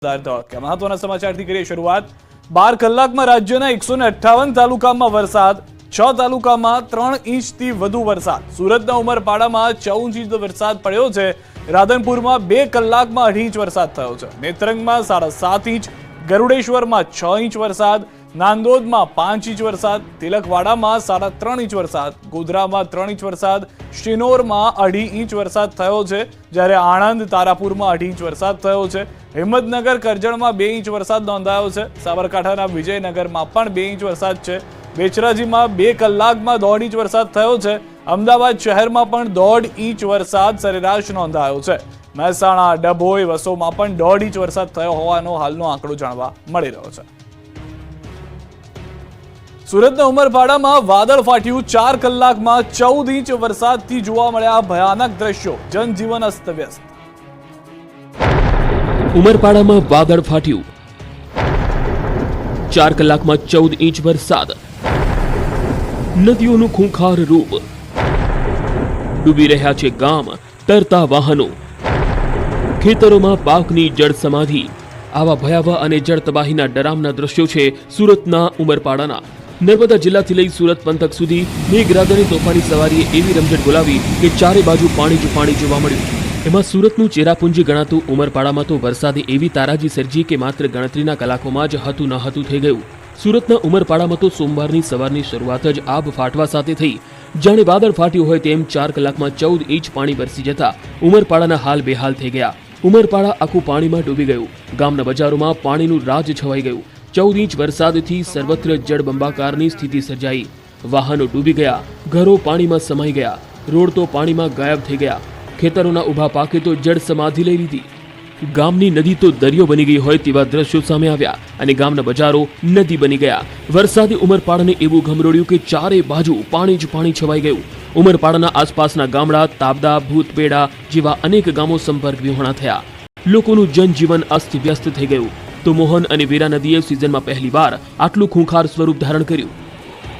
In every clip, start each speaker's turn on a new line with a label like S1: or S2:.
S1: મહત્વના સમાચારથી કરીએ શરૂઆત। 12 કલાકમાં રાજ્યના 158 તાલુકામાં વરસાદ, 6 તાલુકામાં 3 ઇંચથી વધુ વરસાદ। સુરતના ઉમરપાડામાં 14 ઇંચ વરસાદ પડ્યો છે। રાધનપુરમાં 2 કલાકમાં 2.5 ઇંચ વરસાદ થયો છે। નેત્રંગમાં 7.5 ઇંચ, ગરુડેશ્વરમાં 6 ઇંચ વરસાદ, નાંદોદમાં 5 ઇંચ વરસાદ, તિલકવાડામાં 3.5 ઇંચ વરસાદ, ગોધરામાં 3 ઇંચ વરસાદ, શિનોરમાં 2.5 ઇંચ વરસાદ થયો છે, જ્યારે આણંદ તારાપુરમાં 2.5 ઇંચ વરસાદ થયો છે। હિંમતનગર કરજણમાં 2 ઇંચ વરસાદ નોંધાયો છે। સાબરકાંઠાના વિજયનગરમાં પણ 2 ઇંચ વરસાદ છે। બેચરાજીમાં 2 કલાકમાં 1.5 ઇંચ વરસાદ થયો છે। અમદાવાદ શહેરમાં પણ 1.5 ઇંચ વરસાદ સરેરાશ નોંધાયો છે। મહેસાણા, ડભોઈ, વસોમાં પણ 1.5 ઇંચ વરસાદ થયો હોવાનો હાલનો આંકડો જાણવા મળી રહ્યો છે। સુરતના ઉમરપાડામાં વાદળ ફાટ્યું, 4 કલાકમાં 14 ઇંચ વરસાદથી જોવા મળ્યા ભયાનક દ્રશ્યો, જનજીવન અસ્તવ્યસ્ત।
S2: ઉમરપાડામાં વાદળ ફાટ્યું, 4 કલાકમાં 14 ઇંચ વરસાદ, નદીઓનું ખૂંખાર રૂપ, ડૂબી રહ્યા છે ગામ, તરતા વાહનો, ખેતરોમાં પાકની જળ સમાધિ। આવા ભયાવહ અને જળ તબાહીના ડરામના દ્રશ્યો છે સુરતના ઉમરપાડાના। નર્મદા જિલ્લાથી લઈ સુરત પંથક સુધી મેઘરાજાની તોફાની સવારીએ એવી રમઝટ બોલાવી કે ચારે બાજુ પાણી જ પાણી જોવા મળ્યું। એમાં સુરતનું ચેરાપુંજી ગણાતું ઉમરપાડામાં તો વરસાદે એવી તારાજી સર્જી કે માત્ર ગણતરીના કલાકોમાં જ હતું ન હતું થઈ ગયું। સુરતના ઉમરપાડામાં તો સોમવારની સવારની શરૂઆત જ આબ ફાટવા સાથે થઈ, જાણે વાદળ ફાટ્યું હોય તેમ 4 કલાકમાં 14 ઇંચ પાણી વરસી જતા ઉમરપાડાના હાલ બેહાલ થઈ ગયા। ઉમરપાડા આખું પાણીમાં ડૂબી ગયું, ગામના બજારોમાં પાણીનું રાજ છવાઈ ગયું। 14 ઇંચ વરસાદથી સર્વત્ર જળબંબાકારની સ્થિતિ સર્જાઈ, વાહનો ડૂબી ગયા, ઘરો પાણીમાં સમાઈ ગયા, રોડ તો પાણીમાં ગાયબ થઈ ગયા, ખેતરોના ઊભા પાકે તો જળ સમાધિ લઈ લીધી। ગામની નદી તો દરિયો બની ગઈ હોય તેવા દ્રશ્યો સામે આવ્યા અને ગામના બજારો નદી બની ગયા। વરસાદે ઉમરપાડાને એવું ગમરોડ્યું કે ચારે બાજુ પાણી જ પાણી છવાઈ ગયું। ઉમરપાડાના આસપાસના ગામડા, તાબદા, ભૂતપેડા જેવા અનેક ગામો સંપર્ક વિહોણા થયા। લોકોનું જનજીવન અસ્તવ્યસ્ત થઈ ગયું। તો મોહન અને વીરા નદીએ સિઝનમાં પહેલીવાર આટલું ખૂંખાર સ્વરૂપ ધારણ કર્યું।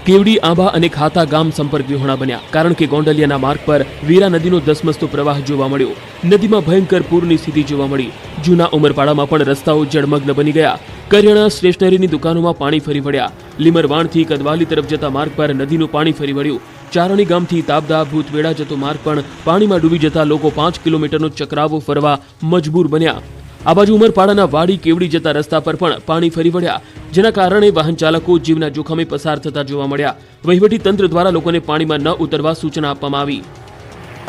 S2: કેવડી, આંબા અને ખાતા ગામ સંપર્ક વિહોણા બન્યા, કારણ કે ગોંડલિયાના માર્ગ પર વીરા નદીનો ધસમસતો પ્રવાહ જોવા મળ્યો। નદીમાં ભયંકર પૂરની સ્થિતિ જોવા મળી। જૂના ઉમરપાડામાં પણ રસ્તાઓ જળમગ્ન બની ગયા। કરિયાણા, સ્ટેશનરીની દુકાનોમાં પાણી ફરી વળ્યા। લીમરવાણથી કદવાલી તરફ જતા માર્ગ પર નદીનું પાણી ફરી વળ્યું। ચારણી ગામથી તાબદા, ભૂતવેડા જતો માર્ગ પણ પાણીમાં ડૂબી જતા લોકો 5 કિલોમીટરનો ચક્રાવો ફરવા મજબૂર બન્યા। આ બાજુ ઉમરપાડાના વાડી, કેવડી જતા રસ્તા પર પણ પાણી ફરી વળ્યા, જેના કારણે વાહન ચાલકો જીવના જોખમે પસાર થતા જોવા મળ્યા। વહીવટી તંત્ર દ્વારા લોકોને પાણીમાં ન ઉતરવા સૂચના આપવામાં આવી।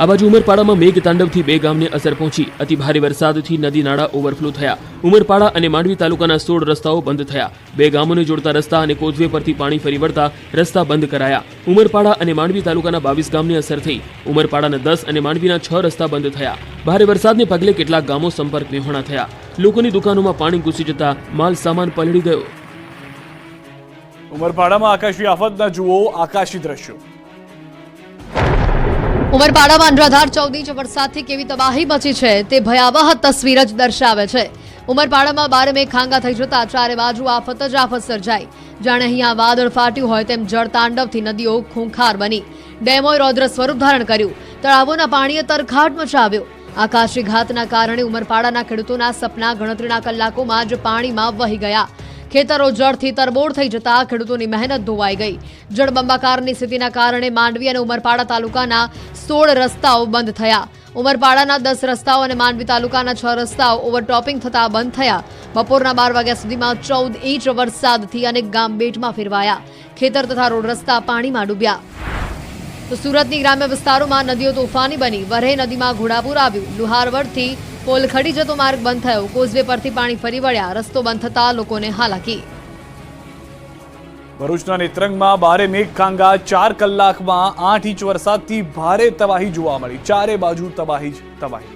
S2: આ બાજુ ઉમરપાડામાં મેઘતાંડવથી 2 ગામને અસર પહોંચી। અતિ ભારે વરસાદથી નદી નાળા ઓવરફ્લો થયા। ઉમરપાડા અને માંડવી તાલુકાના 16 રસ્તાઓ બંધ થયા। 2 ગામોને જોડતા રસ્તા અને કોઝવે પરથી પાણી ફરી વળતા રસ્તા બંધ કરાયા। ઉમરપાડા અને માંડવી તાલુકાના 22 ગામને અસર થઈ। ઉમરપાડાના 10 અને માંડવીના 6 રસ્તા બંધ થયા। ભારે વરસાદને પગલે કેટલાક ગામો સંપર્ક વિહોણા થયા। લોકોની દુકાનોમાં પાણી ઘૂસી જતા માલ સામાન પલળી ગયો।
S1: ઉમરપાડામાં આકાશી આફતના જુઓ આકાશી દ્રશ્યો।
S3: ઉમરપાડામાં અનરાધાર 14 ઇંચ વરસાદથી કેવી તબાહી મચી છે તે ભયાવહ તસવીર જ દર્શાવે છે। ઉમરપાડામાં 12 મેઘ ખાંગા થઈ જતા ચારે બાજુ આફત જ આફત સર્જાઈ, જાણે અહીંયા વાદળ ફાટ્યું હોય તેમ જળતાંડવથી નદીઓ ખૂંખાર બની, ડેમોએ રૌદ્ર સ્વરૂપ ધારણ કર્યું, તળાવોના પાણીએ તરખાટ મચાવ્યો। આકાશી ઘાતના કારણે ઉમરપાડાના ખેડૂતોના સપના ગણતરીના કલાકોમાં જ પાણીમાં વહી ગયા। ખેતરો જળથી તરબોળ થઈ જતા ખેડૂતોની મહેનત ધોવાઈ ગઈ। જળબંબાકારની સ્થિતિના કારણે માંડવી અને ઉમરપાડા તાલુકાના 16 રસ્તાઓ બંધ થયા। ઉમરપાડાના 10 રસ્તાઓ અને માંડવી તાલુકાના 6 રસ્તાઓ ઓવરટોપિંગ થતા બંધ થયા। બપોરના 12 વાગ્યા સુધીમાં 14 ઇંચ વરસાદથી અનેક ગામ બેટમાં ફેરવાયા। ખેતર તથા રોડ રસ્તા પાણીમાં ડૂબ્યા। તો સુરતની ગ્રામ્ય વિસ્તારોમાં નદીઓ તોફાની બની। વરહે નદીમાં ઘોડાપૂર આવ્યું। લુહારવડથી પોલખડી જતો માર્ગ બંધ થયો। કોઝવે પરથી પાણી ફરી વળ્યા। રસ્તો બંધ થતા લોકોને હાલાકી।
S1: ભરૂચના નેત્રંગમાં 12 મેઘ ખાંગા, 4 કલાકમાં 8 ઇંચ વરસાદથી ભારે તબાહી જોવા મળી। ચારે બાજુ તબાહી જ તબાહી।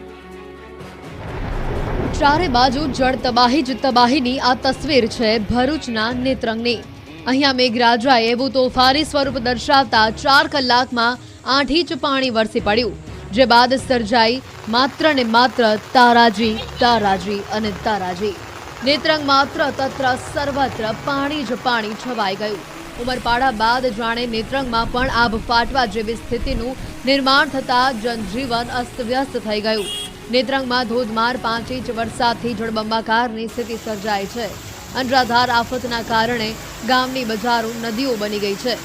S3: ચારે બાજુ જળ તબાહી જ તબાહીની આ તસવીર છે ભરૂચના નેત્રંગની। અહીંયા મેઘરાજાએ એવું તોફાની સ્વરૂપ દર્શાવતા 4 કલાકમાં 8 ઇંચ પાણી વરસી પડ્યું, જે બાદ સર્જાઈ માત્ર ને માત્ર તારાજી, તારાજી અને તારાજી। નેત્રંગ માત્ર તત્ર સર્વત્ર પાણી જ પાણી છવાઈ ગયું। ઉમરપાડા બાદ જાણે નેત્રંગમાં પણ આભ ફાટવા જેવી સ્થિતિનું નિર્માણ થતા જનજીવન અસ્તવ્યસ્ત થઈ ગયું। નેત્રંગમાં ધોધમાર 5 ઇંચ વરસાદથી જળબંબાકારની સ્થિતિ સર્જાઈ છે. અનરાધાર આફતના કારણે ગામની બજારો નદીઓ બની ગઈ છે.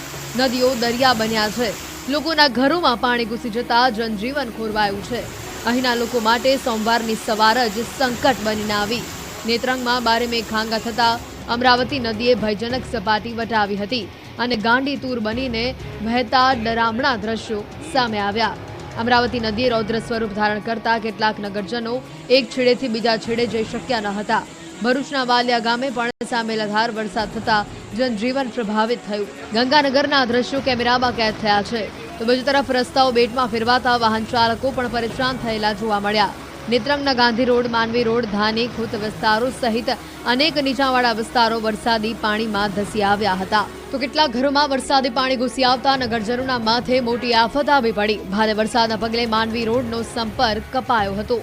S3: નદીઓ દરિયા બન્યા છે. લોકોના ઘરોમાં પાણી ઘૂસી જતા જનજીવન ખોરવાયું છે. અહીંના લોકો માટે સોમવારની સવાર જ સંકટ બનીને આવી. નેત્રંગમાં બારેમે ખાંગા થતા અમરાવતી નદીએ ભયજનક સપાટી વટાવી હતી અને ગાંડીતૂર બનીને વહેતા ડરામણા દ્રશ્યો સામે આવ્યા. અમરાવતી નદીએ રૌદ્ર સ્વરૂપ ધારણ કરતા કેટલાક નગરજનો એક છેડેથી બીજા છેડે જઈ શક્યા ન હતા. ભરૂચના વાલિયા ગામે પણ સામેલાધાર વરસાદ થતા જનજીવન પ્રભાવિત થયું. ગંગાનગરના દ્રશ્યો કેમેરામાં કેદ થયા છે. તો બીજી તરફ રસ્તાઓ બેટમાં ફેરવાતા વાહન ચાલકો પણ પરેશાન થયેલા જોવા મળ્યા. નેત્રંગના ગાંધી રોડ, માંડવી રોડ, ધાની, ખૂત વિસ્તારો સહિત અનેક નીચાણવાળા વિસ્તારો વરસાદી પાણીમાં ધસી આવ્યા હતા. તો કેટલાક ઘરોમાં વરસાદી પાણી ઘૂસી આવતા નગરજનોના માથે મોટી આફત આવી પડી. ભારે વરસાદના પગલે માંડવી રોડનો સંપર્ક કપાયો હતો.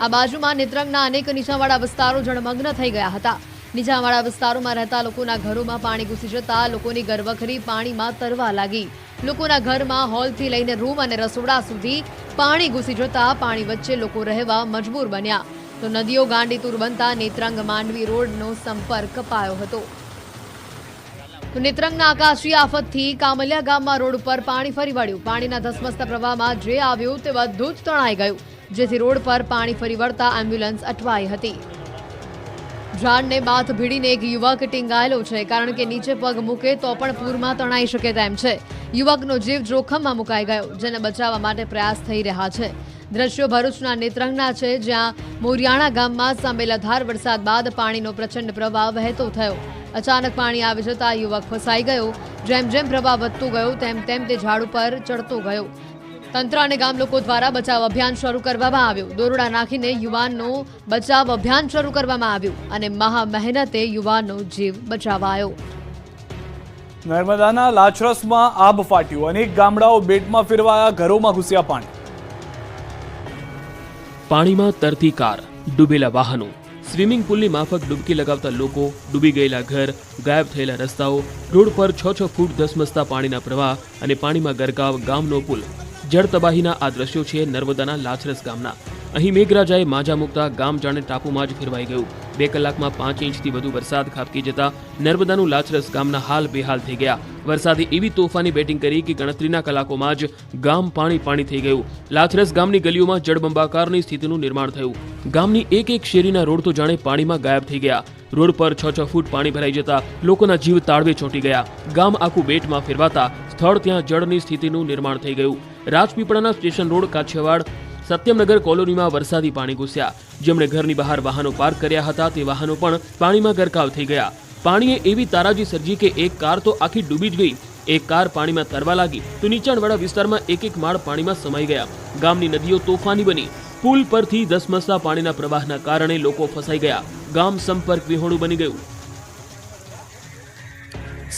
S3: આ બાજુમાં નેત્રંગના અનેક નીચાણવાળા વિસ્તારો જળમગ્ન થઈ ગયા હતા. નીચાણવાળા વિસ્તારોમાં રહેતા લોકોના ઘરોમાં પાણી ઘૂસી જતા લોકોની ઘરવખરી પાણીમાં તરવા લાગી. લોકોના ઘરમાં હોલથી લઈને રૂમ અને રસોડા સુધી પાણી ઘૂસી જતા પાણી વચ્ચે લોકો રહેવા મજબૂર બન્યા. તો નદીઓ ગાંડીતૂર બનતા નેત્રંગ માંડવી રોડનો સંપર્ક કપાયો હતો. તો નેત્રંગના આકાશી આફતથી કામલિયા ગામમાં રોડ ઉપર પાણી ફરી વળ્યું. પાણીના ધસમસતા પ્રવાહમાં જે આવ્યું તે બધું જ તણાઈ ગયું, જેથી રોડ પર પાણી ફરી વળતા એમ્બ્યુલન્સ અટવાઈ હતી. ઝાડને માથ ભીડીને એક યુવક ટીંગાયેલો છે, કારણ કે નીચે પગ મૂકે તો પણ પૂરમાં તણાઈ શકે તેમ છે. યુવકનો જીવ જોખમમાં મુકાઈ ગયો, જેને બચાવવા માટે પ્રયાસ થઈ રહ્યા છે. દ્રશ્યો ભરૂચના નેત્રંગના છે, જ્યાં મોરિયાણા ગામમાં સામેલાધાર વરસાદ બાદ પાણીનો પ્રચંડ પ્રવાહ વહેતો થયો. અચાનક પાણી આવી જતા યુવક ફસાઈ ગયો. જેમ જેમ પ્રવાહ વધતો ગયો તેમ તેમ તે ઝાડ ઉપર ચડતો ગયો. તંત્ર અને ગામ લોકો દ્વારા બચાવ અભિયાન શરૂ કરવામાં આવ્યું. દોરડા નાખીને યુવાનનો બચાવ અભિયાન શરૂ કરવામાં આવ્યું અને મહા મહેનતે યુવાનનો જીવ બચાવાયો.
S1: નર્મદાના લાચરસમાં આબ ફાટ્યું. અનેક ગામડાઓ બેટમાં ફેરવાયા, ઘરોમાં ઘૂસ્યા પાણી.
S2: પાણીમાં તરતી કાર, ડૂબેલા વાહનો, સ્વિમિંગ પુલની માફક ડૂબકી લગાવતા લોકો, ડૂબી ગયેલા ઘર, ગાયબ થયેલા રસ્તાઓ, રોડ પર 6 ફૂટ ધસમસતા પાણીના પ્રવાહ અને પાણીમાં ગરકાવ ગામનો પુલ. જળ તબાહીના આ દ્રશ્યો છે નર્મદાના લાચરસ ગામના. અહીં મેઘરાજાએ માજા મૂકતા ગામ જાણે ટાપુમાં જ ફેરવાઈ ગયું. 2 કલાકમાં 5 ઇંચથી વધુ વરસાદ ખાબકી જતા નર્મદાનું લાચરસ ગામના હાલ બેહાલ થઈ ગયા. વરસાદે એવી તોફાની બેટિંગ કરી કે ગણતરીના કલાકોમાં જ ગામ પાણી થઈ ગયું. લાચરસ ગામની ગલીઓમાં જળબંબાકારની સ્થિતિનું નિર્માણ થયું. ગામની એક શેરીના રોડ તો જાણે પાણીમાં ગાયબ થઈ ગયા. રોડ પર 6 ફૂટ પાણી ભરાઈ જતા લોકોના જીવ તાળવે ચોંટી ગયા. ગામ આખું બેટમાં ફેરવાતા સ્થળ ત્યાં જળની સ્થિતિનું નિર્માણ થઈ ગયું. રાજપીપળાના સ્ટેશન રોડ, કાછિયાવાડ, સત્યમનગર કોલોનીમાં વરસાદી પાણી ઘૂસ્યા. જેમણે ઘરની બહાર વાહનો પાર્ક કર્યા હતા તે વાહનો પણ પાણીમાં ગરકાવ થઈ ગયા. પાણીએ એવી તારાજી સર્જી કે એક કાર તો આખી ડૂબી જ ગઈ. એક કાર પાણીમાં તરવા લાગી તો નીચાણવાળા વિસ્તારમાં એક માળ પાણીમાં સમાઈ ગયા. ગામની નદીઓ તોફાની બની. પુલ પરથી ધસમસતા પાણીના પ્રવાહના કારણે લોકો ફસાઈ ગયા. ગામ સંપર્ક વિહોણું બની ગયું.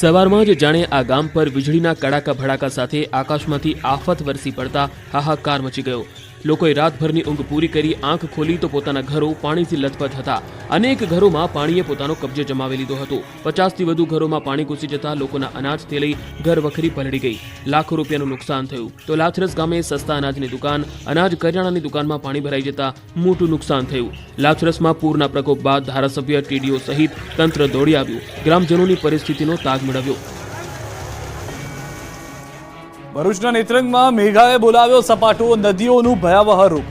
S2: સવારમાં જ જાણે આ ગામ પર વીજળીના કડાકા ભડાકા સાથે આકાશમાંથી આફત વરસી પડતા હાહાકાર મચી ગયો. લોકોએ રાતભરની ઊંઘ પૂરી કરી આંખ ખોલી તો પોતાના ઘરો પાણીથી લથપથ હતા. અનેક ઘરોમાં પાણીએ પોતાનો કબજો જમાવી લીધો હતો. 50થી વધુ ઘરોમાં પાણી ઘૂસી જતા લોકોના અનાજથી લઈ ઘર વખરી પલળી ગઈ. લાખો રૂપિયાનું નુકસાન થયું. તો લાચરસ ગામે સસ્તા અનાજની દુકાન, અનાજ કરિયાણાની દુકાનમાં પાણી ભરાઈ જતા મોટું નુકસાન થયું. લાચરસમાં પૂરના પ્રકોપ બાદ ધારાસભ્ય, ટીડીઓ સહિત તંત્ર દોડી આવ્યું. ગ્રામજનોની પરિસ્થિતિનો તાગ મેળવ્યો.
S1: ભરૂચના નેત્રંગમાં મેઘાએ બોલાવ્યો સપાટો, નદીઓનું ભયાવહ રૂપ.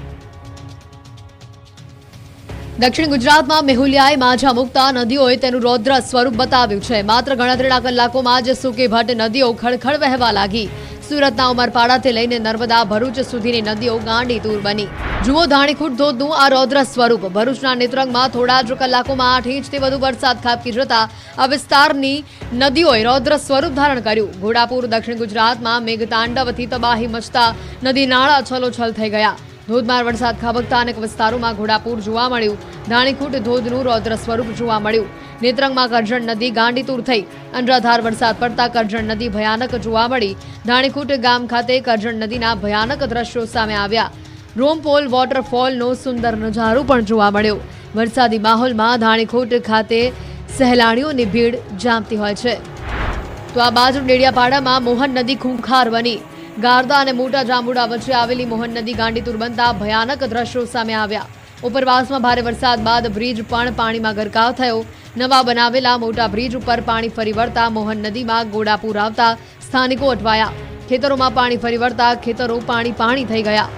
S3: દક્ષિણ ગુજરાતમાં મેહુલિયાએ માજા મૂકતા નદીઓએ તેનું રૌદ્ર સ્વરૂપ બતાવ્યું છે. માત્ર ગણતરીના કલાકોમાં જ સૂકી ભટ્ટ નદીઓ ખળખળ વહેવા લાગી. સુરતના ઉમરપાડાથી લઈને નર્મદા ભરૂચ સુધીની નદીઓ ગાંડીતૂર બની. જુઓ ધાણીખૂટ ધોધનું આ રૌદ્ર સ્વરૂપ. ભરૂચના નેત્રંગમાં થોડા જ કલાકોમાં 8 ઇંચથી વધુ વરસાદ ખાબકી જતા આ વિસ્તારની નદીઓએ રૌદ્ર સ્વરૂપ ધારણ કર્યું. ઘોડાપુર દક્ષિણ ગુજરાતમાં મેઘતાંડવથી તબાહી મચતા નદી નાળા છલોછલ થઈ ગયા. ધોધમાર વરસાદ ખાબકતા અનેક વિસ્તારોમાં ઘોડાપુર જોવા મળ્યું. ધાણીખૂટ ધોધનું રૌદ્ર સ્વરૂપ જોવા મળ્યું. નેત્રંગમાં કરજણ નદી ગાંડીતૂર થઈ. અનરાધાર વરસાદ પડતા કરજણ નદી ભયાનક જોવા મળી. ધાણીખૂટ ગામ ખાતે કરજણ નદીના ભયાનક દ્રશ્યો સામે આવ્યા. રોમપોલ વોટરફોલનો સુંદર નજારો પણ જોવા મળ્યો. વરસાદી માહોલમાં ધાણીખૂટ ખાતે સહેલાણીઓની ભીડ જામતી હોય છે. તો આ બાજુ ડેડિયાપાડામાં મોહન નદી ખૂંખાર બની. ગારદા અને મોટા જાંબુડા વચ્ચે આવેલી મોહન નદી ગાંડીતુર બનતા ભયાનક દ્રશ્યો સામે આવ્યા. ઉપરવાસમાં ભારે વરસાદ બાદ બ્રિજ પણ પાણીમાં ગરકાવ થયો. નવા બનાવેલા મોટા બ્રિજ ઉપર પાણી ફરી વળતા મોહન નદીમાં ગોડાપૂર આવતા સ્થાનિકો અટવાયા. ખેતરોમાં પાણી ફરી વળતા ખેતરો પાણી થઈ ગયા.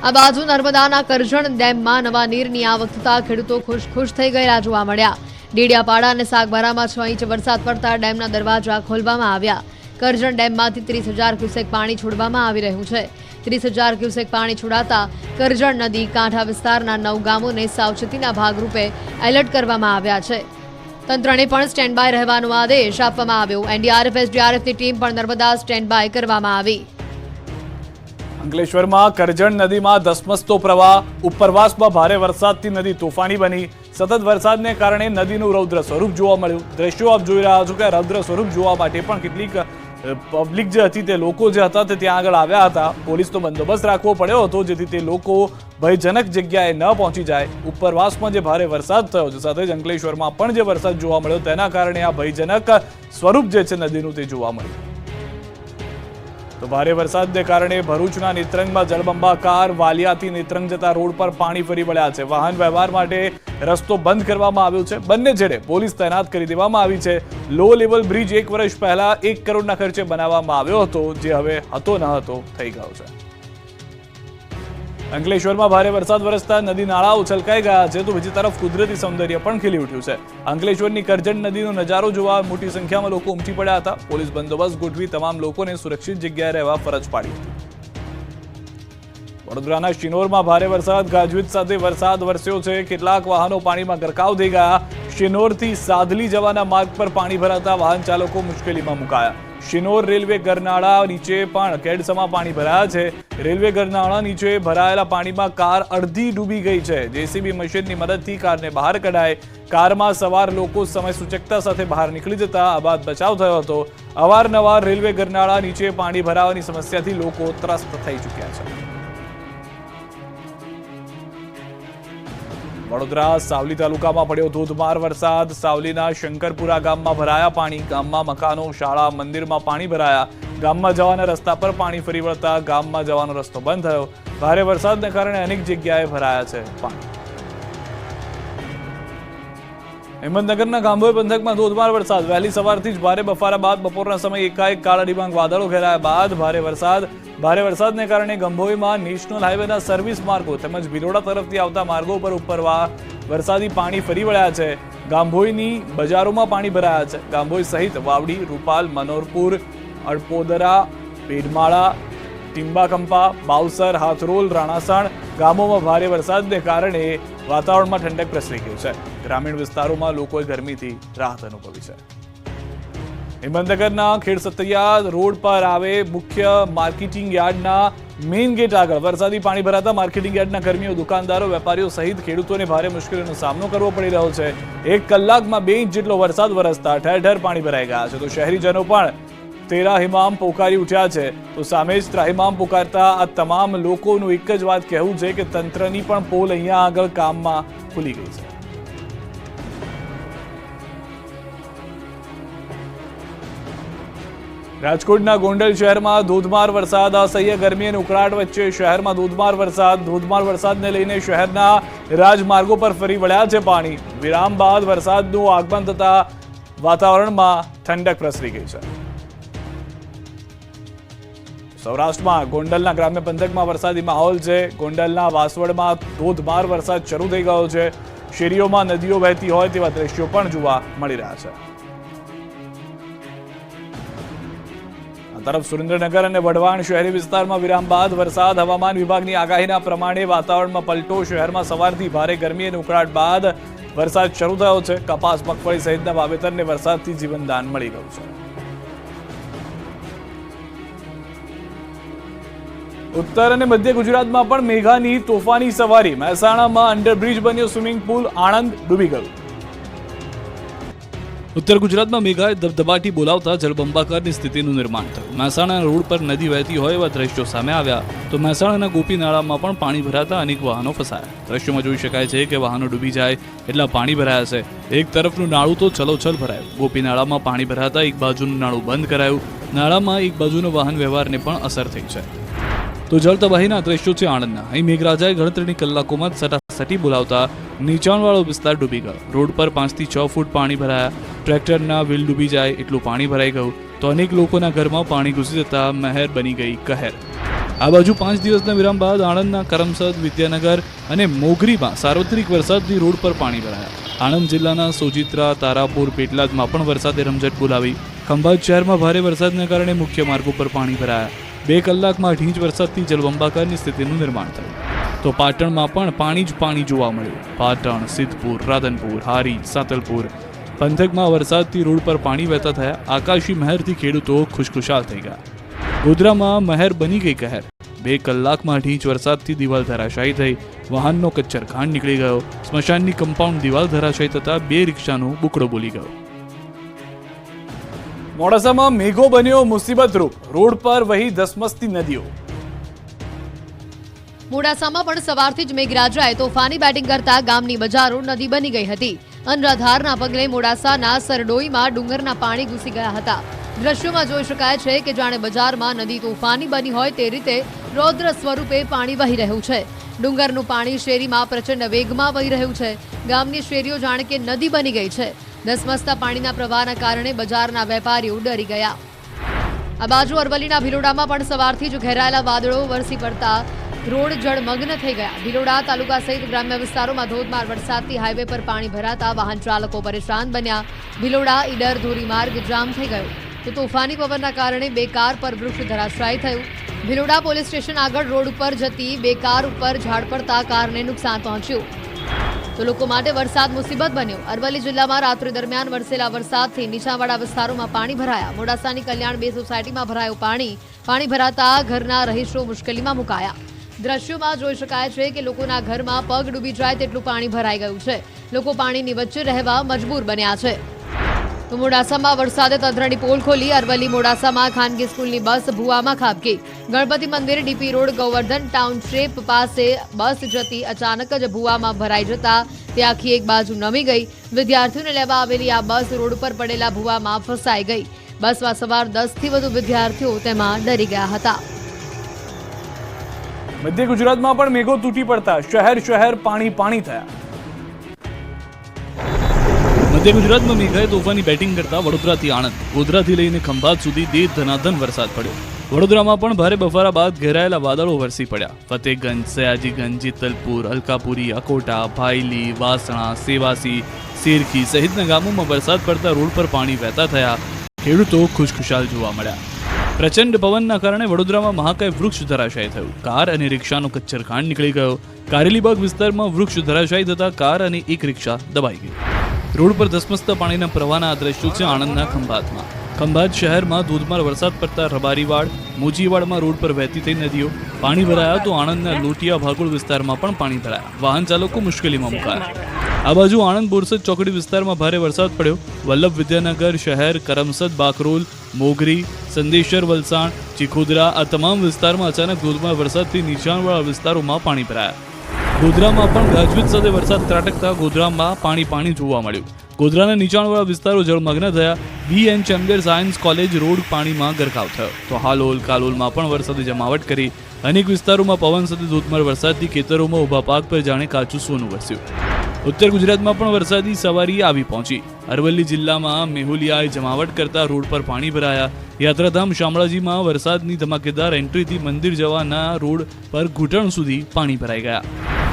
S3: આ બાજુ નર્મદાના કરજણ ડેમમાં નવા નીરની આવક થતા ખેડૂતો ખુશ થઈ ગયેલા જોવા મળ્યા. ડેડિયાપાડા અને સાગબારામાં 6 ઇંચ વરસાદ પડતા ડેમના દરવાજા ખોલવામાં આવ્યા. કરજણ ડેમમાંથી 30,000 ક્યુસેક પાણી છોડવામાં આવી રહ્યું છે. 30,000 ક્યુસેક પાણી છોડાતા કરજણ નદી કાંઠા વિસ્તારના 9 ગામોને સાવચેતીના ભાગરૂપે એલર્ટ કરવામાં આવ્યા છે. તંત્રને પણ સ્ટેન્ડ બાય રહેવાનો આદેશ આપવામાં આવ્યો. એનડીઆરએફ એસડીઆરએફની ટીમ પણ નર્મદા સ્ટેન્ડ બાય કરવામાં આવી.
S1: અંકલેશ્વરમાં કરજણ નદીમાં ધસમસતો પ્રવાહ. ઉપરવાસમાં ભારે વરસાદથી નદી તોફાની બની. સતત વરસાદને કારણે નદીનું રૌદ્ર સ્વરૂપ જોવા મળ્યું. દ્રશ્યો આપ જોઈ રહ્યા છો કે રૌદ્ર સ્વરૂપ જોવા માટે પણ કેટલીક પબ્લિક જે હતી તે લોકો જે હતા તે ત્યાં આગળ આવ્યા હતા. પોલીસનો બંદોબસ્ત રાખવો પડ્યો હતો જેથી તે લોકો ભયજનક જગ્યાએ ન પહોંચી જાય. ઉપરવાસમાં જે ભારે વરસાદ થયો છે સાથે જ અંકલેશ્વરમાં પણ જે વરસાદ જોવા મળ્યો તેના કારણે આ ભયજનક સ્વરૂપ જે છે નદીનું તે જોવા મળ્યું. તો ભારે વરસાદને કારણે ભરૂચના નેત્રંગમાં જળબંબાકાર. વાલિયાથી નેત્રંગ જતા રોડ પર પાણી ફરી વળ્યા છે. વાહન વ્યવહાર માટે રસ્તો બંધ કરવામાં આવ્યો છે. બંને છેડે પોલીસ તૈનાત કરી દેવામાં આવી છે. લો લેવલ બ્રિજ 1 વર્ષ પહેલા 1 કરોડના ખર્ચે બનાવવામાં આવ્યો હતો જે હવે હતો ન હતો થઈ ગયો છે. અંકલેશ્વરમાં ભારે વરસાદ વરસતા નદી નાળાઓ છલકાઈ ગયા છે તો બીજી તરફ કુદરતી સૌંદર્ય પણ ખીલી ઉઠ્યું છે. અંકલેશ્વરની કરજણ નદીનો નજારો જોવા મોટી સંખ્યામાં લોકો ઉમટી પડ્યા હતા. પોલીસ બંદોબસ્ત ગોઠવી તમામ લોકોને સુરક્ષિત જગ્યાએ રહેવા ફરજ પાડી હતી. વડોદરાના શિનોરમાં ભારે વરસાદ ગાજવીજ સાથે વરસાદ વરસ્યો છે. કેટલાક વાહનો પાણીમાં ગરકાવ થઈ ગયા. શિનોરથી સાદલી જવાના માર્ગ પર પાણી ભરાતા વાહન ચાલકો મુશ્કેલીમાં મુકાયા. શિનોર રેલવે ગરનાળા નીચે પણ કેડસમાં પાણી ભરાયા છે. રેલવે ગરનાળા નીચે ભરાયેલા પાણીમાં કાર અડધી ડૂબી ગઈ છે. જેસીબી મશીનની મદદથી કારને બહાર કઢાય. કારમાં સવાર લોકો સમય સૂચકતા સાથે બહાર નીકળી જતા આ બાદ બચાવ થયો હતો. અવારનવાર રેલવે ગરનાળા નીચે પાણી ભરાવાની સમસ્યાથી લોકો ત્રસ્ત થઈ ચૂક્યા છે. વડોદરા સાવલી તાલુકામાં પડ્યો ધોધમાર વરસાદ. સાવલીના શંકરપુરા ગામમાં ભરાયા પાણી. ગામમાં મકાનો, શાળા, મંદિરમાં પાણી ભરાયા. ગામમાં જવાના રસ્તા પર પાણી ફરી વળતા ગામમાં જવાનો રસ્તો બંધ થયો. ભારે વરસાદને કારણે અનેક જગ્યાએ ભરાયા છે પાણી. હિંમતનગરના ગાંભોઈ પંથકમાં ધોધમાર વરસાદ. વહેલી સવારથી જ ભારે બફારા બાદ બપોરના સમયે એકાએક કાળા ડિબાંગ વાદળો ઘેરાયા બાદ ભારે વરસાદને કારણે ગંભોઈમાં નેશનલ હાઈવેના સર્વિસ માર્ગો તેમજ ભિલોડા તરફથી આવતા માર્ગો પર વરસાદી પાણી ફરી વળ્યા છે. ગાંભોઈની બજારોમાં પાણી ભરાયા છે. ગાંભોઈ સહિત વાવડી, રૂપાલ, મનોરપુર, અડપોદરા, પેડમાળા, ટીંબાકંપા, બાવસર, હાથરોલ, રાણાસણ ગામોમાં ભારે વરસાદને કારણે વાતાવરણમાં ઠંડક પ્રસરી ગઈ છે. ગ્રામીણ વિસ્તારોમાં લોકોએ ગરમીથી રાહત અનુભવી છે. હિંમતનગરના ખેડસતૈયા રોડ પર આવે મુખ્ય માર્કેટિંગ યાર્ડના મેઇન ગેટ આગળ વરસાદી પાણી ભરાતા માર્કેટિંગ યાર્ડના કર્મીઓ, દુકાનદારો, વેપારીઓ સહિત ખેડૂતોને ભારે મુશ્કેલીનો સામનો કરવો પડી રહ્યો છે. 1 કલાકમાં 2 ઇંચ જેટલો વરસાદ વરસતા ઠેર ઠેર પાણી ભરાઈ ગયા છે. તો શહેરીજનો પણ ત્રાહિમામ પોકારી ઉઠ્યા છે. તો સામે જ ત્રાહિમામ પોકારતા આ તમામ લોકોનું એક જ વાત કહેવું છે કે તંત્રની પણ પોલ અહીંયા આગળ કામમાં ખુલી ગઈ છે. રાજકોટના ગોંડલ શહેરમાં ધોધમાર વરસાદ. અસહ્ય ગરમી અને ઉકળાટ વચ્ચે શહેરમાં ધોધમાર વરસાદને લઈને શહેરના રાજમાર્ગો પર ફરી વળ્યા છે પાણી. વિરામ બાદ વરસાદનું આગમન થતા વાતાવરણમાં ઠંડક પ્રસરી ગઈ છે. સૌરાષ્ટ્રમાં ગોંડલના ગ્રામ્ય પંથકમાં વરસાદી માહોલ છે. ગોંડલના વાસવડમાં ધોધમાર વરસાદ શરૂ થઈ ગયો છે. શેરીઓમાં નદીઓ વહેતી હોય તેવા દ્રશ્યો પણ જોવા મળી રહ્યા છે. તરફ સુરેન્દ્રનગર અને વઢવાણ શહેરી વિસ્તારમાં વિરામ બાદ વરસાદ. હવામાન વિભાગની આગાહીના પ્રમાણે વાતાવરણમાં પલટો. શહેરમાં સવારથી ભારે ગરમી અને ઉકળાટ બાદ વરસાદ શરૂ થયો છે. કપાસ, મગફળી સહિતના વાવેતરને વરસાદથી જીવનદાન મળી ગયું છે. ઉત્તર અને મધ્ય ગુજરાતમાં પણ મેઘાની તોફાની સવારી. મહેસાણામાં અંડરબ્રિજ બન્યો સ્વિમિંગ પુલ. આણંદ ડૂબી ગયું. ઉત્તર ગુજરાતમાં મેઘાએ ધબધબાટી બોલાવતા જળબંબાકારની સ્થિતિનું નિર્માણ થયું. મહેસાણા રોડ પર નદી વહેતી હોય એવા દ્રશ્યો સામે આવ્યા તો મહેસાણાના ગોપી નાળામાં પણ પાણી ભરાતા અનેક વાહનો ફસાયા. દ્રશ્યોમાં જોઈ શકાય છે કે વાહનો ડૂબી જાય એટલા પાણી ભરાયા છે. એક તરફનું નાળું તો છલોછલ ભરાયું. ગોપી નાળામાં પાણી ભરાતા એક બાજુનું નાળું બંધ કરાયું. નાળામાં એક બાજુનો વાહન વ્યવહારને પણ અસર થઈ છે. તો જળતબાહીના દ્રશ્યો છે આણંદના. અહીં મેઘરાજાએ ગણતરીની કલાકોમાં સટાસટી બોલાવતા નીચાણવાળો વિસ્તાર ડૂબી ગયો. રોડ પર 5 થી 6 ફૂટ પાણી ભરાયા. ટ્રેક્ટરના વ્હીલ ડૂબી જાય એટલું પાણી ભરાઈ ગયું તો અનેક લોકોના ઘરમાં પાણી ઘૂસી જતા મહેર બની ગઈ કહેર. આ બાજુ 5 દિવસના વિરામ બાદ આણંદના કરમસદ, વિદ્યાનગર અને મોગરીમાં સાર્વત્રિક વરસાદથી રોડ પર પાણી ભરાયા. આણંદ જિલ્લાના સોજિત્રા, તારાપુર, પેટલાદમાં પણ વરસાદે રમઝટ બોલાવી. ખંભાત શહેરમાં ભારે વરસાદના કારણે મુખ્ય માર્ગો પર પાણી ભરાયા. 2 કલાકમાં 8 ઇંચ વરસાદથી જળબંબાકારની સ્થિતિનું નિર્માણ થયું. તો પાટણમાં પણ પાણી જ પાણી જોવા મળ્યું. પાટણ, સિદ્ધપુર, રાધનપુર, હારી, સાતલપુર પંથકમાં વરસાદથી રોડ પર પાણી વહેતા થયા. આકાશી મહેરથી ખેડૂતો ખુશખુશાલ થઈ ગયા. ગોધરામાં મહેર બની ગઈ કહેર. 2 કલાકમાં 8 ઇંચ વરસાદથી દિવાલ ધરાશાયી થઈ. વાહનનો કચ્છરખાંડ નીકળી ગયો. સ્મશાનની કમ્પાઉન્ડ દિવાલ ધરાશાયી થતા 2 રિક્ષાનો બુકડો બોલી ગયો. મોડાસામાં મેઘો બન્યો મુસીબતરૂપ. રોડ પર વહી ધસમસતી નદીઓ.
S3: મોડાસામાં પણ સવારથી જ મેઘરાજાએ તોફાની બેટિંગ કરતા ગામની બજારો નદી બની ગઈ હતી. અનરાધારના પગલે મોડાસાના સરડોઈમાં ડુંગરના પાણી ઘૂસી ગયા હતા. દ્રશ્યોમાં જોઈ શકાય છે કે જાણે બજારમાં નદી તોફાની બની હોય તે રીતે રૌદ્ર સ્વરૂપે પાણી વહી રહ્યું છે. ડુંગરનું પાણી શેરીમાં પ્રચંડ વેગમાં વહી રહ્યું છે. ગામની શેરીઓ જાણે કે નદી બની ગઈ છે. ધસમસતા પાણીના પ્રવાહના કારણે બજારના વેપારીઓ ડરી ગયા. આ બાજુ અરવલ્લીના ભિલોડામાં પણ સવારથી જ ઘેરાયેલા વાદળો વરસી પડતા રોડ જળમગ્ન થઈ ગયા. ભિલોડા તાલુકા સહિત ગ્રામ્ય વિસ્તારોમાં ધોધમાર વરસાદથી હાઈવે પર પાણી ભરાતા વાહન ચાલકો પરેશાન બન્યા. ભિલોડા ઈડર ધોરીમાર્ગ જામ થઈ ગયો તો તોફાની પવનના કારણે 2 કાર પર વૃક્ષ ધરાશાયી થયું. ભિલોડા પોલીસ સ્ટેશન આગળ રોડ ઉપર જતી 2 કાર ઉપર ઝાડ પડતા કારને નુકસાન પહોંચ્યું તો લોકો માટે વરસાદ મુસીબત બન્યો. અરવલ્લી જિલ્લામાં રાત્રિ દરમિયાન વરસેલા વરસાદથી નીચાણવાળા વિસ્તારોમાં પાણી ભરાયા. મોડાસાની કલ્યાણ 2 સોસાયટીમાં ભરાયું પાણી. પાણી ભરાતા ઘરના રહીશો મુશ્કેલીમાં મુકાયા. દ્રશ્યોમાં જોઈ શકાય છે કે લોકોના ઘરમાં પગ ડૂબી જાય તેટલું પાણી ભરાઈ ગયું છે. લોકો પાણીની વચ્ચે રહેવા મજબૂર બન્યા છે. તો મોડાસામાં વરસાદે તંત્રની પોલ ખોલી. અરવલ્લી મોડાસામાં ખાનગી સ્કૂલની બસ ભૂવામાં ખાબકી. ગણપતિ મંદિર, ડીપી રોડ, ગોવર્ધન ટાઉનશીપ પાસે બસ જતી અચાનક જ ભૂવામાં ભરાઈ જતા તે આખી એક બાજુ નમી ગઈ. વિદ્યાર્થીઓને લેવા આવેલી આ બસ રોડ પર પડેલા ભૂવામાં ફસાઈ ગઈ. બસમાં સવાર 10 થી વધુ વિદ્યાર્થીઓ તેમાં ડરી ગયા હતા.
S1: મધ્ય ગુજરાતમાં પણ મેઘો તૂટી પડતા શહેર પાણી પાણી થયા. મધ્ય ગુજરાતમાં મેઘાએ તોફાની બેટિંગ કરતા વડોદરાથી આણંદ, ગોધરાથી લઈને ખંભાત સુધી દેર ધનાધન વરસાદ પડ્યો. વડોદરામાં પણ ભારે બફારા બાદ ઘેરાયેલા વાદળો વરસી પડ્યા. ફતેગંજ, સયાજીગંજ, જેતલપુર, અલકાપુરી, અકોટા, ભાયલી, વાસણા, સેવાસી, સેરખી સહિતના ગામોમાં વરસાદ પડતા રોડ પર પાણી વહેતા થયા. ખેડૂતો ખુશખુશાલ જોવા મળ્યા. પ્રચંડ પવનના કારણે વડોદરામાં મહાકાય વૃક્ષ ધરાશાયી થયું. કાર અને રિક્ષાનો કચ્છરખાંડ નીકળી ગયો. કારેલીબાગ વિસ્તારમાં વૃક્ષ ધરાશાયી થતા કાર અને એક રિક્ષા દબાઈ ગઈ. રોડ પર ધસમસતા પાણીના પ્રવાહના આ દ્રશ્યો છે આણંદના ખંભાતમાં. ખંભાત શહેરમાં ધોધમાર વરસાદ પડતા રબારીવાડ, મોજીવાડમાં રોડ પર વહેતી થઈ નદીઓ. પાણી ભરાયા તો આણંદના લોટિયા ભાગોળ વિસ્તારમાં પણ પાણી ભરાયા. વાહન ચાલકો મુશ્કેલીમાં મુકાયા. આ બાજુ આણંદ બોરસદ ચોકડી વિસ્તારમાં ભારે વરસાદ પડ્યો. વલ્લભ વિદ્યાનગર શહેર, કરમસદ, બાકરોલ, મોગરી, સંદેશર, વલસાડ, ચીખોદરા આ તમામ વિસ્તારમાં અચાનક ધોધમાર વરસાદથી નીચાણવાળા વિસ્તારોમાં પાણી ભરાયા. ગોધરામાં પણ ગાજવીજ સાથે વરસાદ ત્રાટકતા ગોધરામાં પાણી જોવા મળ્યું. ગોધરાના નીચાણવાળા વિસ્તારો જળમગ્ન થયા. BN chamber science college road પાણીમાં ગરકાવ થયો. તો હાલોલ, કાલોલમાં પણ વરસાદે જમાવટ કરી. અનેક વિસ્તારોમાં પવન સાથે ધોધમાર વરસાદથી ખેતરોમાં ઊભા પાક પર જાણે કાચું સોનું વરસ્યું. ઉત્તર ગુજરાતમાં પણ વરસાદી સવારી આવી પહોંચી. અરવલ્લી જિલ્લામાં મેહુલિયાએ જમાવટ કરતા રોડ પર પાણી ભરાયા. યાત્રાધામ શામળાજીમાં વરસાદની ધમાકેદાર એન્ટ્રીથી મંદિર જવાના રોડ પર ઘૂંટણ સુધી પાણી ભરાઈ ગયા.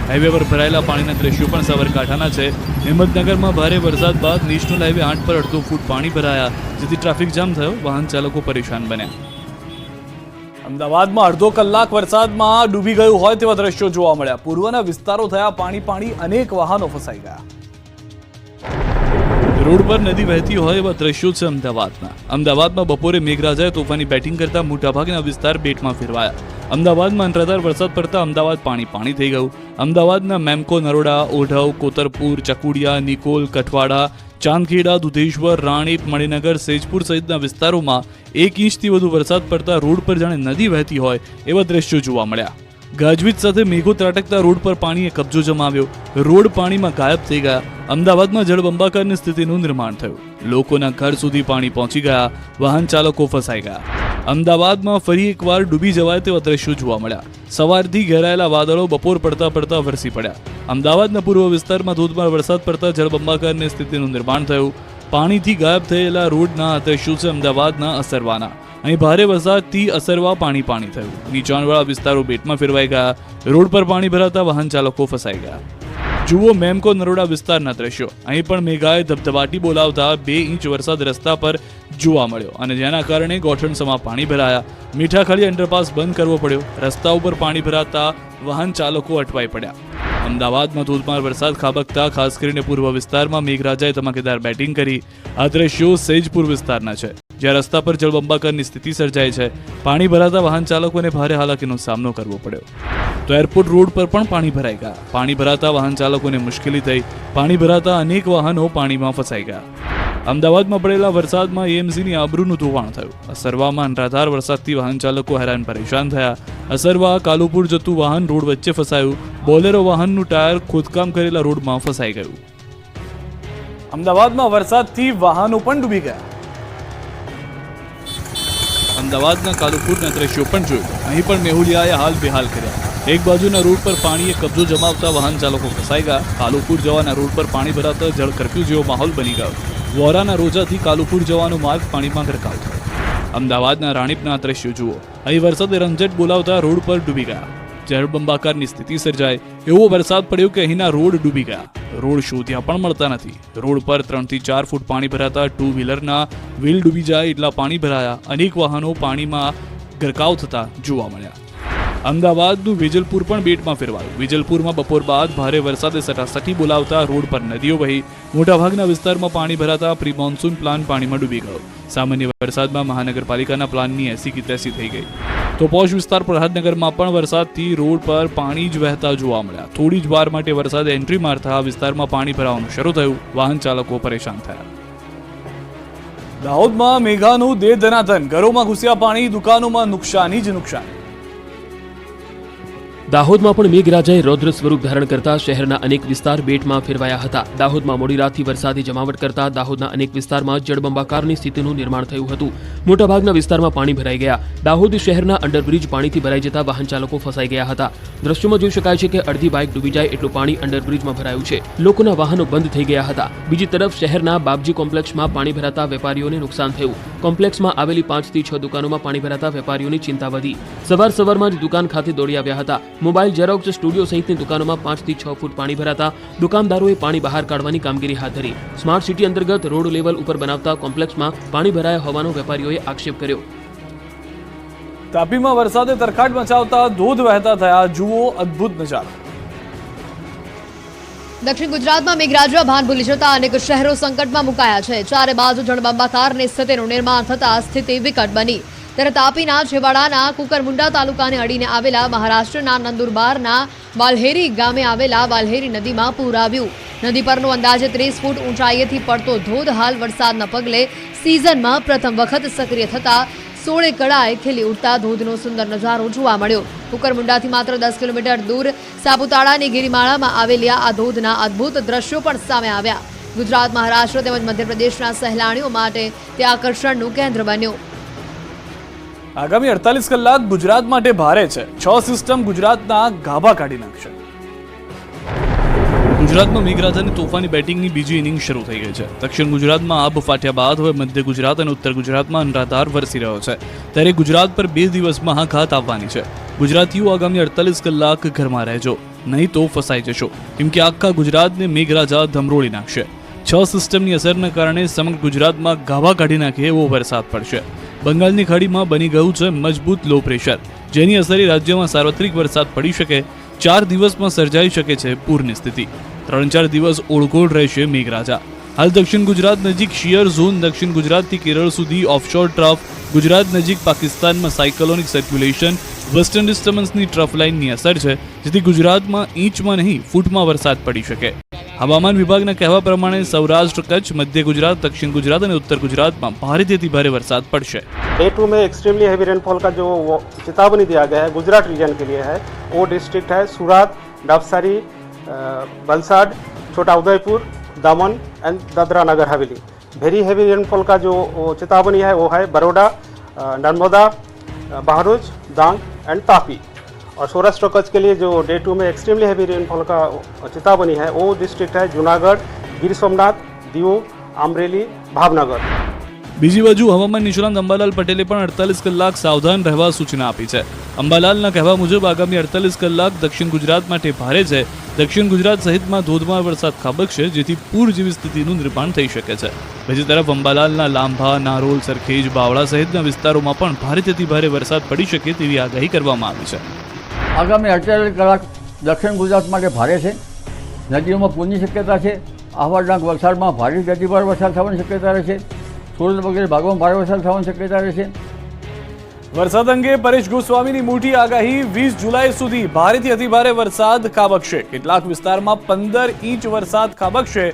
S1: હાઈવે પર ભરાયેલા પાણીના દ્રશ્યો પણ સાબરકાંઠાના છે. હિંમતનગરમાં ભારે વરસાદ બાદ નેશનલ હાઈવે 8 પર અડધો ફૂટ પાણી ભરાયા, જેથી ટ્રાફિક જામ થયો. વાહન ચાલકો પરેશાન બન્યા. અમદાવાદમાં અડધો કલાક વરસાદમાં ડૂબી ગયું હોય તેવા દ્રશ્યો જોવા મળ્યા. પૂર્વના વિસ્તારો થયા પાણી. અનેક વાહનો ફસાઈ ગયા. રોડ પર નદી વહેતી હોય એવા દ્રશ્યો છે અમદાવાદમાં બપોરે મેઘરાજાએ તોફાની બેટિંગ કરતા મોટાભાગના વિસ્તાર બેટમાં ફેરવાયા. અમદાવાદમાં અનરાધાર વરસાદ પડતા અમદાવાદ પાણી થઈ ગયું. અમદાવાદના મેમકો, નરોડા, ઓઢવ, કોતરપુર, ચકુડિયા, નિકોલ, કઠવાડા, ચાંદખેડા, દુધેશ્વર, રાણીપ, મણિનગર, સેજપુર સહિતના વિસ્તારોમાં 1 ઇંચથી વધુ વરસાદ પડતા રોડ પર જાણે નદી વહેતી હોય એવા દ્રશ્યો જોવા મળ્યા. ગાજવીજ સાથે મેઘો ત્રાટકતા રોડ પર પાણીએ કબજો જમાવ્યો. રોડ પાણીમાં ગાયબ થઈ ગયા. અમદાવાદમાં જળબંબાકારની સ્થિતિનું નિર્માણ થયું. લોકોના ઘર સુધી પાણી પહોંચી ગયા. વાહન ચાલકો ફસાઈ ગયા. અમદાવાદમાં ફરી એકવાર ડૂબી જવાય તેવા દ્રશ્યો જોવા મળ્યા. સવારથી ઘેરાયેલા વાદળો બપોર પડતા વરસી પડ્યા. અમદાવાદના પૂર્વ વિસ્તારમાં ધોધમાર વરસાદ પડતા જળબંબાકારની સ્થિતિનું નિર્માણ થયું. પાણીથી ગાયબ થયેલા રોડના આ દ્રશ્યો છે અમદાવાદના અસરવાના. અહીં ભારે વરસાદથી અસરવા પાણી થયું. નીચાણવાળા વિસ્તારો બેટમાં ફેરવાઈ ગયા. રોડ પર પાણી ભરાતા વાહન ચાલકો ફસાઈ ગયા. જુઓ મેમકો નરોડા વિસ્તારના દ્રશ્યો. અહીં પણ મેઘાએ ધબધબાટી બોલાવતા 2 ઇંચ વરસાદ રસ્તા પર જોવા મળ્યો અને જેના કારણે ગોઠણસમાં પાણી ભરાયા. મીઠાખાડી અંડરપાસ બંધ કરવો પડ્યો. રસ્તા ઉપર પાણી ભરાતા વાહન ચાલકો અટવાઈ પડ્યા. અમદાવાદમાં ધોધમાર વરસાદ ખાબકતા ખાસ કરીને પૂર્વ વિસ્તારમાં મેઘરાજાએ ધમાકેદાર બેટિંગ કરી. આ દ્રશ્યો સૈજપુર વિસ્તારના છે, જ્યાં રસ્તા પર જળબંબાકારની સ્થિતિ સર્જાઈ છે. પાણી ભરાતા વાહન ચાલકોને ભારે હાલાકીનો સામનો કરવો પડ્યો. તો એરપોર્ટ રોડ પર પણ પાણી ભરાઈ ગયા. પાણી ભરાતા વાહન ચાલકોને મુશ્કેલી થઈ. પાણી ભરાતા અનેક વાહનો પાણીમાં ફસાઈ ગયા. અમદાવાદમાં પડેલા વરસાદમાં એએમસીની આબરૂનું ધોવાણ થયું. અસરવામાં અનરાધાર વરસાદથી વાહન ચાલકો હેરાન પરેશાન થયા. અસરવા કાલુપુર જતું વાહન રોડ વચ્ચે ફસાયું. બોલેરો વાહનનું ટાયર ખોદકામ કરેલા રોડમાં ફસાઈ ગયું. અમદાવાદમાં વરસાદથી વાહનો પણ ડૂબી ગયા. અમદાવાદના કાલુપુરના દ્રશ્યો પણ જોયું. અહીં પણ મેહુલિયાએ હાલ બેહાલ કર્યા. એક બાજુના રોડ પર પાણીએ કબજો જમાવતા વાહન ચાલકો ફસાઈ ગયા. કાલુપુર જવાના રોડ પર પાણી ભરાતા જળ કર્ફ્યુ જેવો માહોલ બની ગયો. વોરાના રોજાથી કાલુપુર જવાનો માર્ગ પાણીમાં ગરકાવ થયો. અમદાવાદના રાણીપના દ્રશ્યો જુઓ. અહીં વરસાદે રંજટ બોલાવતા રોડ પર ડૂબી ગયા. જળબંબાકારની સ્થિતિ સર્જાય એવો વરસાદ પડ્યો કે અહીંના રોડ ડૂબી ગયા. રોડ શોધ્યા પણ મળતા નથી. રોડ પર 3 થી 4 ફૂટ પાણી ભરાતા 2 વ્હીલરના વ્હીલ ડૂબી જાય એટલા પાણી ભરાયા. અનેક વાહનો પાણીમાં ગરકાવ થતા જોવા મળ્યા. અમદાવાદનું વેજલપુર પણ બેટમાં ફેરવાયું. વેજલપુરમાં બપોર બાદ ભારે વરસાદે સટાસટી બોલાવતા રોડ પર નદીઓ વહી. મોટાભાગના વિસ્તારમાં પાણી ભરાતા પ્રી મોન્સૂન પ્લાન પાણીમાં ડૂબી ગયો. સામાન્ય વરસાદમાં મહાનગરપાલિકાના પ્લાનની 80-83 થઈ ગઈ. તો પોશ વિસ્તાર પ્રહાદનગરમાં પણ વરસાદથી રોડ પર પાણી જ વહેતા જોવા મળ્યા. થોડી જ વાર માટે વરસાદે એન્ટ્રી મારતા વિસ્તારમાં પાણી ભરાવાનું શરૂ થયું. વાહન ચાલકો પરેશાન થયા. દાહોદમાં મેઘાનું દે ધનાધન. ઘરોમાં ઘૂસ્યા પાણી, દુકાનોમાં નુકસાની જ નુકસાન.
S2: દાહોદમાં પણ મેઘરાજાએ રૌદ્ર સ્વરૂપ ધારણ કરતા શહેરના અનેક વિસ્તાર બેટમાં ફેરવાયા હતા. દાહોદમાં મોડી રાતથી વરસાદી જમાવટ કરતા દાહોદના અનેક વિસ્તારમાં જળબંબાકારની સ્થિતિનું નિર્માણ થયું હતું. મોટાભાગના વિસ્તારમાં પાણી ભરાઈ ગયા. દાહોદ શહેરના અંડરબ્રિજ પાણીથી ભરાઈ જતા વાહન ચાલકો ફસાઈ ગયા હતા. દ્રશ્યોમાં જોઈ શકાય છે કે અડધી બાઇક ડૂબી જાય એટલું પાણી અંડરબ્રિજમાં ભરાયું છે. લોકોના વાહનો બંધ થઈ ગયા હતા. બીજી તરફ શહેરના બાપજી કોમ્પ્લેક્સમાં પાણી ભરાતા વેપારીઓને નુકસાન થયું. કોમ્પ્લેક્સમાં આવેલી 5 થી 6 દુકાનોમાં પાણી ભરાતા વેપારીઓની ચિંતા વધી. સવારમાં જ દુકાન ખાતે દોડી આવ્યા હતા. મોબાઈલ, ઝેરોક્સ, સ્ટુડિયો સહિતની દુકાનોમાં 5 થી 6 ફૂટ પાણી ભરાતા દુકાનદારોએ પાણી બહાર કાઢવાની કામગીરી હાથ ધરી. સ્માર્ટ સિટી અંતર્ગત રોડ લેવલ ઉપર બનાવતા કોમ્પ્લેક્સમાં પાણી ભરાયા હોવાનો વેપારીઓએ આક્ષેપ કર્યો.
S1: તાપીમાં વરસાદે તરખાટ મચાવતા ધોધ વહેતા થયા. જુઓ અદ્ભુત નજારો.
S3: દક્ષિણ ગુજરાતમાં મેઘરાજા ભાન ભૂલી જતા અનેક શહેરો સંકટમાં મુકાયા છે. ચારે બાજુ જળબંબાકારની સ્થિતિનું નિર્માણ થતા સ્થિતિ વિકટ બની. ત્યારે તાપીના છેવાડાના કુકરમુંડા તાલુકાને અડીને આવેલા મહારાષ્ટ્રના નંદુરબારના વાલ્હેરી ગામે આવેલા વાલ્હેરી નદીમાં પૂર આવ્યું. નદી પરનો અંદાજે 30 ફૂટ ઊંચાઈએથી પડતો ધોધ હાલ વરસાદના પગલે સિઝનમાં પ્રથમ વખત સક્રિય થતા 16 કળાએ ખીલી ઉઠતા ધોધનો સુંદર નજારો જોવા મળ્યો. કુકરમુંડાથી માત્ર 10 કિલોમીટર દૂર સાપુતારાની ગિરિમાળામાં આવેલા આ ધોધના અદ્ભુત દ્રશ્યો પણ સામે આવ્યા. ગુજરાત, મહારાષ્ટ્ર તેમજ મધ્યપ્રદેશના સહેલાણીઓ માટે તે આકર્ષણનું કેન્દ્ર બન્યું.
S1: આગામી 48 કલાક ગુજરાત માટે ભારે છે. 6 સિસ્ટમ ગુજરાતના ગાભા કાઢી નાખશે. ગુજરાતમાં મેઘરાજાની તોફાની બેટિંગની બીજી ઇનિંગ શરૂ થઈ ગઈ છે. દક્ષિણ ગુજરાતમાં આબ ફાટ્યા બાદ હવે મધ્ય ગુજરાત અને ઉત્તર ગુજરાતમાં અનરાધાર વરસી રહ્યો છે. ત્યારે ગુજરાત પર 2 દિવસમાં હાથાત આવવાની છે. ગુજરાતીઓ આગામી 48 કલાક ઘરમાં રહેજો, નહીં તો ફસાઈ જશો, કેમ કે આખા ગુજરાતને મેઘરાજા ધમરોળી નાખશે. 6 સિસ્ટમની અસરના કારણે સમગ્ર ગુજરાતમાં ગાભા કાઢી નાખે એવો વરસાદ પડશે. બંગાળની ખાડીમાં બની ગયું છે મજબૂત લો પ્રેશર, જેની અસરે રાજ્યમાં સાર્વત્રિક વરસાદ પડી શકે. 4 દિવસમાં સર્જાઈ શકે છે પૂરની સ્થિતિ. 3-4 દિવસ ઓળઘોળ રહેશે મેઘરાજા. હાલ દક્ષિણ ગુજરાત નજીક શિયર ઝોન, દક્ષિણ ગુજરાતથી કેરળ સુધી ઓફશોર ટ્રફ, ગુજરાત નજીક પાકિસ્તાનમાં સાયક્લોનિક સર્ક્યુલેશન, વેસ્ટર્ન ડિસ્ટર્બન્સની ટ્રફ લાઇનની અસર છે, જેથી ગુજરાતમાં ઇંચમાં નહીં ફૂટમાં વરસાદ પડી શકે. હવામાન વિભાગના કહેવા પ્રમાણે સૌરાષ્ટ્ર, કચ્છ, મધ્ય ગુજરાત, દક્ષિણ ગુજરાત અને ઉત્તર ગુજરાતમાં ભારેથી અતિ ભારે વરસાદ પડશે.
S4: डे 2 में एक्सट्रीमली हैवी रेनफॉल का जो चेतावनी दिया गया है गुजरात रीजन के लिए है. वो डिस्ट्रिक्ट है सूरत, नवसारी, वलसाड, छोटा उदयपुर, दमन and Dadra Nagar Haveli. Very heavy rainfall का जो चेतावनी है वो है बड़ौदा, नर्मदा, बहरोज, डांग एंड तापी. और सौराष्ट्र कच्छ के लिए जो डे 2 में एक्सट्रीमली हैवी रेनफॉल का चेतावनी है वो डिस्ट्रिक्ट है जूनागढ़, गिर सोमनाथ, दीव, अमरेली, भावनगर.
S1: બીજી બાજુ હવામાન નિષ્ણાંત અંબાલાલ પટેલે પણ 48 કલાક સાવધાન રહેવા સૂચના આપી છે. અંબાલાલના કહેવા મુજબ આગામી 48 કલાક દક્ષિણ ગુજરાત માટે ભારે છે. દક્ષિણ ગુજરાત સહિતમાં ધોધમાર વરસાદ ખાબકશે, જેથી પૂર જેવી સ્થિતિનું નિર્માણ થઈ શકે છે. બીજી તરફ અંબાલાલના લાંભા, નારોલ, સરખેજ, બાવળા સહિતના વિસ્તારોમાં પણ ભારેથી અતિ ભારે વરસાદ પડી શકે તેવી આગાહી કરવામાં આવી છે.
S5: આગામી 48 કલાક દક્ષિણ ગુજરાત માટે ભારે છે. નદીઓમાં પૂરની શક્યતા છે. આહવા વલસાડમાં ભારેથી અતિભારે વરસાદ થવાની શક્યતા રહેશે. સુરત વગેરે ભાગોમાં ભારે વરસાદ થવાની શક્યતા રહેશે.
S1: વરસાદ અંગે પરેશ ગોસ્વામીની મોટી આગાહી. 20 જુલાઈ સુધી ભારેથી અતિભારે વરસાદ ખાબકશે. કેટલાક વિસ્તારમાં 15 ઇંચ વરસાદ ખાબકશે.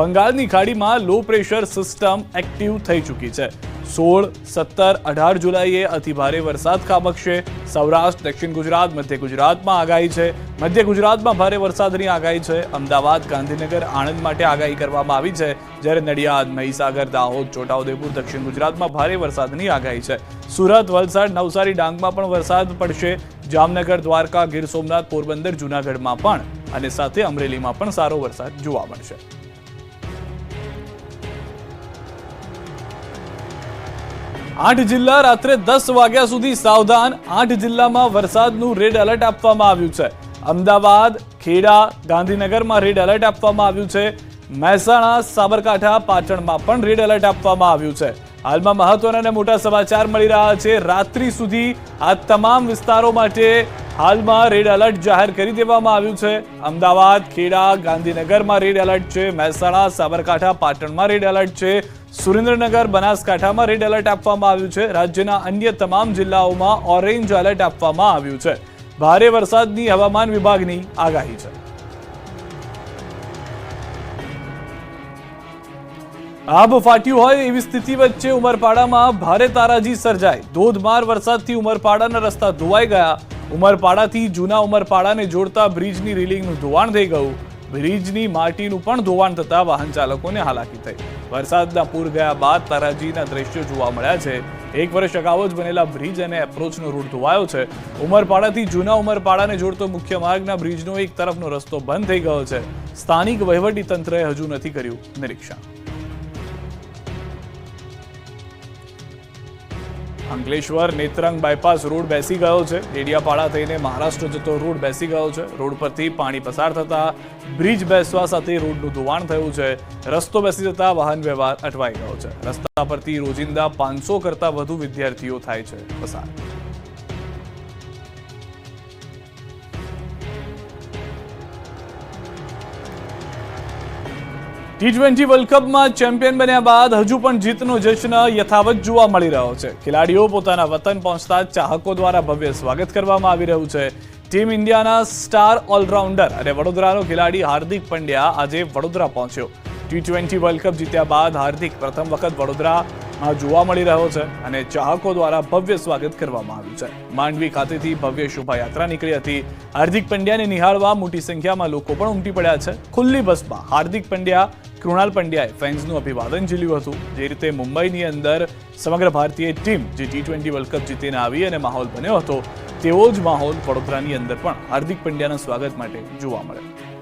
S1: બંગાળની ખાડીમાં લો પ્રેશર સિસ્ટમ એક્ટિવ થઈ ચૂકી છે. 16, 17, 18 જુલાઈએ અતિભારે વરસાદ ખાબકશે. સૌરાષ્ટ્ર, દક્ષિણ ગુજરાત, મધ્ય ગુજરાતમાં આગાહી છે. મધ્ય ગુજરાતમાં ભારે વરસાદની આગાહી છે. અમદાવાદ, ગાંધીનગર, આણંદ માટે આગાહી કરવામાં આવી છે. જ્યારે નડિયાદ, મહીસાગર, દાહોદ, છોટાઉદેપુર, દક્ષિણ ગુજરાતમાં ભારે વરસાદની આગાહી છે. સુરત, વલસાડ, નવસારી, ડાંગમાં પણ વરસાદ પડશે. જામનગર, દ્વારકા, ગીર સોમનાથ, પોરબંદર, જૂનાગઢમાં પણ અને સાથે અમરેલીમાં પણ સારો વરસાદ જોવા મળશે. 8 જિલ્લા રાત્રે 10 વાગ્યા સુધી સાવધાન. 8 જિલ્લામાં વરસાદનું રેડ એલર્ટ આપવામાં આવ્યું છે. અમદાવાદ, ખેડા, ગાંધીનગરમાં રેડ એલર્ટ આપવામાં આવ્યું છે. મહેસાણા, સાબરકાંઠા, પાટણમાં પણ રેડ એલર્ટ આપવામાં આવ્યું છે. હાલમાં મહત્વના અને મોટા સમાચાર મળી રહ્યા છે. રાત્રિ સુધી આ તમામ વિસ્તારો માટે હાલમાં રેડ એલર્ટ જાહેર કરી દેવામાં આવ્યું છે. અમદાવાદ, ખેડા, ગાંધીનગરમાં રેડ એલર્ટ છે. મહેસાણા, સાબરકાંઠા, પાટણમાં રેડ એલર્ટ છે. સુરેન્દ્રનગર, બનાસકાંઠામાં રેડ એલર્ટ આપવામાં આવ્યું છે. રાજ્યના અન્ય તમામ જિલ્લાઓમાં ઓરેન્જ એલર્ટ આપવામાં આવ્યું છે. ભારે વરસાદની હવામાન વિભાગની આગાહી છે. આબ ફાટ્યું હોય એવી સ્થિતિ વચ્ચે ઉમરપાડામાં ભારે તારાજી સર્જાઈ. ધોધમાર વરસાદથી ઉમરપાડાના રસ્તા ધોવાઈ ગયા. ઉમરપાડાથી જૂના ઉમરપાડાને જોડતા બ્રિજની રેલિંગનું ધોવાણ થઈ ગયું. બ્રિજની માટીનું પણ ધોવાણ થતા વાહન ચાલકોને હાલાકી થઈ. વરસાદના પૂર ગયા બાદ તારાજીના દ્રશ્યો જોવા મળ્યા છે. 1 વર્ષ અગાઉ જ બનેલા બ્રિજ અને એપ્રોચનો રૂટ ધોવાયો છે. ઉમરપાડાથી જૂના ઉમરપાડાને જોડતો મુખ્ય માર્ગના બ્રિજનો એક તરફનો રસ્તો બંધ થઈ ગયો છે. સ્થાનિક વહીવટી તંત્રએ હજુ નથી કર્યું નિરીક્ષણ. અંકલેશ્વર નેત્રંગ બાયપાસ રોડ બેસી ગયો છે. ડેડિયાપાડા થઈને મહારાષ્ટ્ર જતો રોડ બેસી ગયો છે. રોડ પરથી પાણી પસાર થતા બ્રિજ બેસવા સાથે રોડનું ધોવાણ થયું છે. રસ્તો બેસી જતા વાહન વ્યવહાર અટવાઈ ગયો છે. રસ્તા પરથી રોજિંદા 500 કરતા વધુ વિદ્યાર્થીઓ થાય છે પસાર. T20 વર્લ્ડ કપમાં ચેમ્પિયન બન્યા બાદ હજુ પણ જીતનો જશ્ન યથાવત જોવા મળી રહ્યો છે. ખેલાડીઓ પોતાના વતન પહોંચતા ચાહકો દ્વારા ભવ્ય સ્વાગત કરવામાં આવી રહ્યું છે. ટીમ ઇન્ડિયાના સ્ટાર ઓલરાઉન્ડર અને વડોદરાનો ખેલાડી હાર્દિક પંડ્યા આજે વડોદરા પહોંચ્યો. T20 વર્લ્ડ કપ જીત્યા બાદ હાર્દિક પ્રથમ વખત વડોદરામાં જોવા મળી રહ્યો છે અને ચાહકો દ્વારા ભવ્ય સ્વાગત કરવામાં આવ્યું છે. માંડવી ખાતેથી ભવ્ય શોભાયાત્રા નીકળી હતી. હાર્દિક પંડ્યાને નિહાળવા મોટી સંખ્યામાં લોકો પણ ઉમટી પડ્યા છે. ખુલ્લી બસમાં હાર્દિક પંડ્યા, કૃણાલ પંડ્યાએ ફેન્સનું અભિવાદન ઝીલ્યું હતું. જે રીતે મુંબઈની અંદર સમગ્ર ભારતીય ટીમ જે T20 વર્લ્ડ કપ જીતીને આવી અને માહોલ બન્યો હતો, તેવો જ માહોલ વડોદરાની અંદર પણ હાર્દિક પંડ્યાના સ્વાગત માટે જોવા મળ્યો.